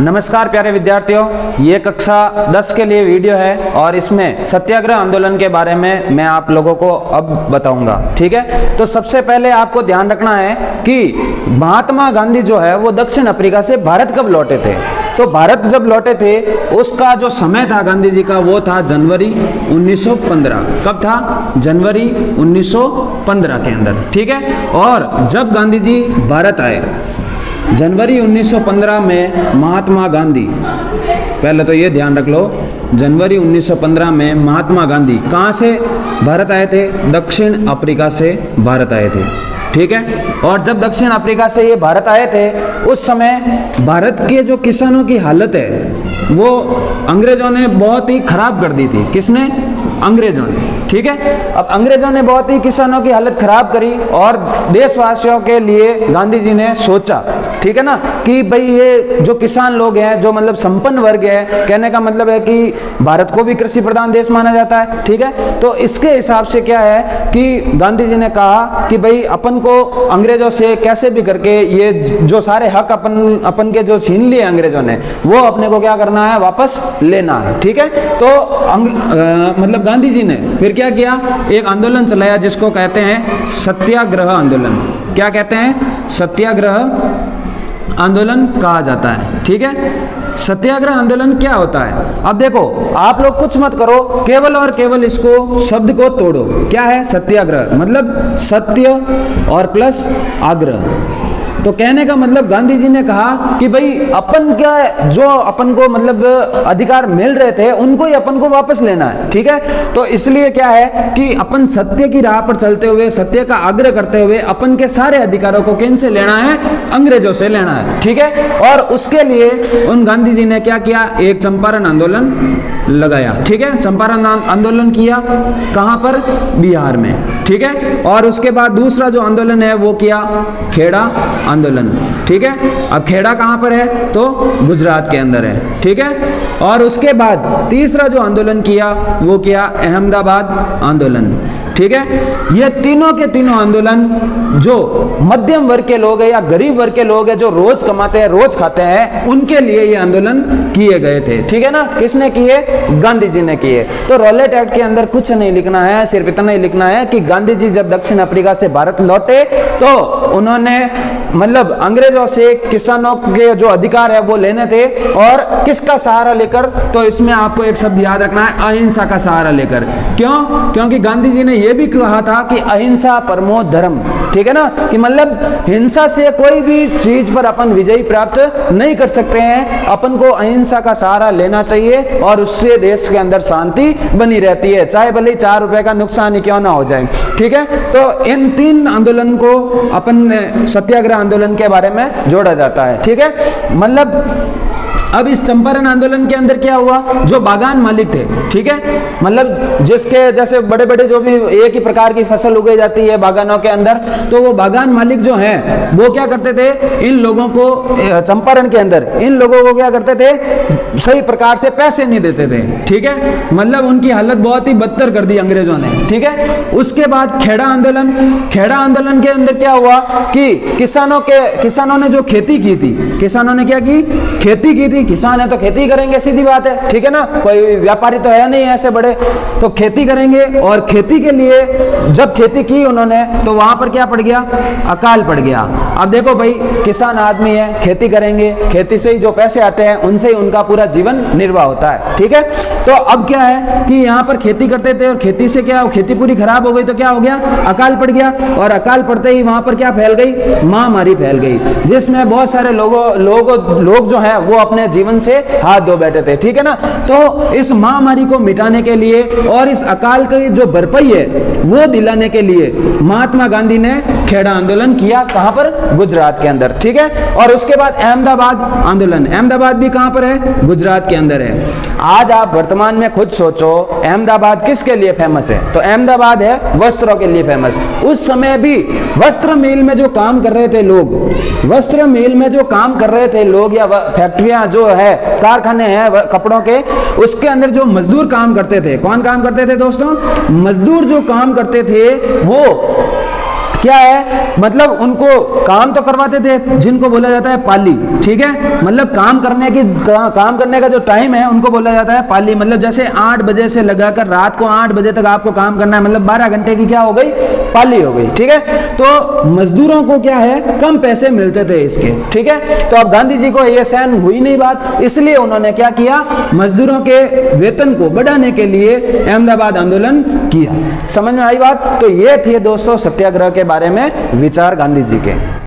नमस्कार प्यारे विद्यार्थियों, ये कक्षा 10 के लिए वीडियो है और इसमें सत्याग्रह आंदोलन के बारे में मैं आप लोगों को अब बताऊंगा। ठीक है, तो सबसे पहले आपको ध्यान रखना है कि महात्मा गांधी जो है वो दक्षिण अफ्रीका से भारत कब लौटे थे। तो भारत जब लौटे थे उसका जो समय था गांधी जी का वो था जनवरी 1915। कब था? जनवरी 1915 के अंदर। ठीक है, और जब गांधी जी भारत आए जनवरी 1915 में महात्मा गांधी, पहले तो ये ध्यान रख लो, जनवरी 1915 में महात्मा गांधी कहाँ से भारत आए थे? दक्षिण अफ्रीका से भारत आए थे। ठीक है, और जब दक्षिण अफ्रीका से ये भारत आए थे उस समय भारत के जो किसानों की हालत है वो अंग्रेजों ने बहुत ही खराब कर दी थी। किसने? अंग्रेजों ने। ठीक है, अब अंग्रेजों ने बहुत ही किसानों की हालत खराब करी और देशवासियों के लिए गांधी जी ने सोचा, ठीक है ना, कि भाई ये जो किसान लोग हैं, जो मतलब संपन्न वर्ग है, कहने का मतलब है कि भारत को भी कृषि प्रधान देश माना जाता है। ठीक है, तो इसके हिसाब से क्या है कि गांधी जी ने कहा कि भाई अपन को अंग्रेजों से कैसे भी करके ये जो सारे हक अपन के जो छीन लिए अंग्रेजों ने वो अपने को क्या करना है? वापस लेना है। ठीक है, तो मतलब गांधी जी ने फिर क्या किया? एक आंदोलन चलाया जिसको कहते हैं सत्याग्रह आंदोलन। क्या कहते हैं? सत्याग्रह आंदोलन कहा जाता है। ठीक है, सत्याग्रह आंदोलन क्या होता है? अब देखो, आप लोग कुछ मत करो, केवल और केवल इसको शब्द को तोड़ो। क्या है सत्याग्रह? मतलब सत्य और प्लस आग्रह। तो कहने का मतलब गांधी जी ने कहा कि भाई अपन क्या जो अपन को मतलब अधिकार मिल रहे थे उनको ही अपन को वापस लेना है। ठीक है, तो इसलिए क्या है कि अपन सत्य की राह पर चलते हुए, सत्य का आग्रह करते हुए अपन के सारे अधिकारों को किन से लेना है? अंग्रेजों से लेना है। ठीक है, और उसके लिए उन गांधी जी ने क्या किया? एक चंपारण आंदोलन लगाया। ठीक है, चंपारण आंदोलन किया कहां पर? बिहार में। ठीक है, और उसके बाद दूसरा जो आंदोलन है वो किया खेड़ा आंदोलन। ठीक है, अब खेड़ा कहां पर है? तो गुजरात के अंदर है। ठीक है, और उसके बाद तीसरा जो आंदोलन किया वो किया अहमदाबाद आंदोलन। ठीक है, ये तीनों के तीनों आंदोलन जो मध्यम वर्ग के लोग हैं या गरीब वर्ग के लोग हैं, जो रोज कमाते हैं, रोज खाते हैं, उनके लिए ये आंदोलन किए गए थे। ठीक है ना, किसने किए? गांधी जी ने किए। तो रॉलेट एक्ट के अंदर कुछ नहीं लिखना है, सिर्फ इतना ही लिखना है कि गांधी जी जब दक्षिण अफ्रीका से भारत लौटे तो उन्होंने मतलब अंग्रेजों से किसानों के जो अधिकार है वो लेने थे, और किसका सहारा लेकर? तो इसमें आपको एक शब्द याद रखना है, अहिंसा का सहारा लेकर। क्यों? क्योंकि गांधी जी ने यह भी कहा था कि अहिंसा परमो धर्म। ठीक है ना, कि मतलब हिंसा से कोई भी चीज पर अपन विजयी प्राप्त नहीं कर सकते हैं, अपन को अहिंसा का सहारा लेना चाहिए और उससे देश के अंदर शांति बनी रहती है, चाहे भले ही 4 रुपए का नुकसान ही क्यों ना हो जाए। ठीक है, तो इन 3 आंदोलन को अपन सत्याग्रह आंदोलन के बारे में जोड़ा जाता है। ठीक है, मतलब अब इस चंपारण आंदोलन के अंदर क्या हुआ? जो बागान मालिक थे, ठीक है, मतलब जिसके जैसे बड़े बड़े जो भी एक ही प्रकार की फसल उगाई जाती है बागानों के अंदर, तो वो बागान मालिक जो हैं वो क्या करते थे? इन लोगों को चंपारण के अंदर इन लोगों को क्या करते थे? सही प्रकार से पैसे नहीं देते थे। ठीक है, मतलब उनकी हालत बहुत ही बदतर कर दी अंग्रेजों ने। ठीक है, उसके बाद खेड़ा आंदोलन। खेड़ा आंदोलन के अंदर क्या हुआ कि किसानों ने जो खेती की थी, किसानों ने क्या की? खेती की थी। किसान है तो खेती करेंगे, सीधी बात है। ठीक है ना, कोई व्यापारी तो है नहीं ऐसे बड़े, तो खेती करेंगे। और खेती के लिए जब खेती की उन्होंने तो वहां पर क्या पड़ गया? अकाल पड़ गया। अब देखो भाई, किसान आदमी है, खेती करेंगे, खेती से ही जो पैसे आते हैं उनसे ही उनका पूरा जीवन निर्वाह होता है। ठीक है, तो अब क्या है कि यहाँ पर खेती करते थे और खेती से क्या, खेती पूरी खराब हो गई तो क्या हो गया? अकाल पड़ गया। और अकाल पड़ते ही वहां पर क्या फैल गई? महामारी फैल गई, जिसमें बहुत सारे लोग जो है वो अपने जीवन से हाथ धो बैठे थे। ठीक है ना, तो इस महामारी को मिटाने के लिए और इस अकाल की जो भरपाई है वो दिलाने के लिए महात्मा गांधी ने खेड़ा आंदोलन किया। कहां पर? गुजरात के अंदर। ठीक है, और उसके बाद अहमदाबाद आंदोलन। अहमदाबाद भी कहां पर है? गुजरात के अंदर है। आज आप वर्तमान में खुद सोचो, अहमदाबाद किसके लिए फेमस है? तो अहमदाबाद है वस्त्रों के लिए फेमस। उस समय भी वस्त्र मिल में जो काम कर रहे थे लोग, वस्त्र मिल में जो काम कर रहे थे लोग या फैक्ट्रियां जो है, कारखाने हैं कपड़ों के, उसके अंदर जो मजदूर काम करते थे, कौन काम करते थे दोस्तों? मजदूर जो काम करते थे वो क्या है, मतलब उनको काम तो करवाते थे जिनको बोला जाता है पाली, ठीक है, मतलब काम करने का जो टाइम है उनको बोला जाता है पाली। मतलब जैसे 8 बजे से लगाकर रात को 8 बजे तक आपको काम करना है, मतलब 12 घंटे की क्या हो गई, पाली हो गई, ठीक है। तो मजदूरों को क्या है, कम पैसे मिलते थे इसके, ठीक है। तो अब गांधी जी को ये सहन हुई नहीं बात, इसलिए उन्होंने क्या किया, मजदूरों के वेतन को बढ़ाने के लिए अहमदाबाद आंदोलन किया। समझ में आई बात। तो ये थे दोस्तों सत्याग्रह के बारे में विचार गांधी जी के।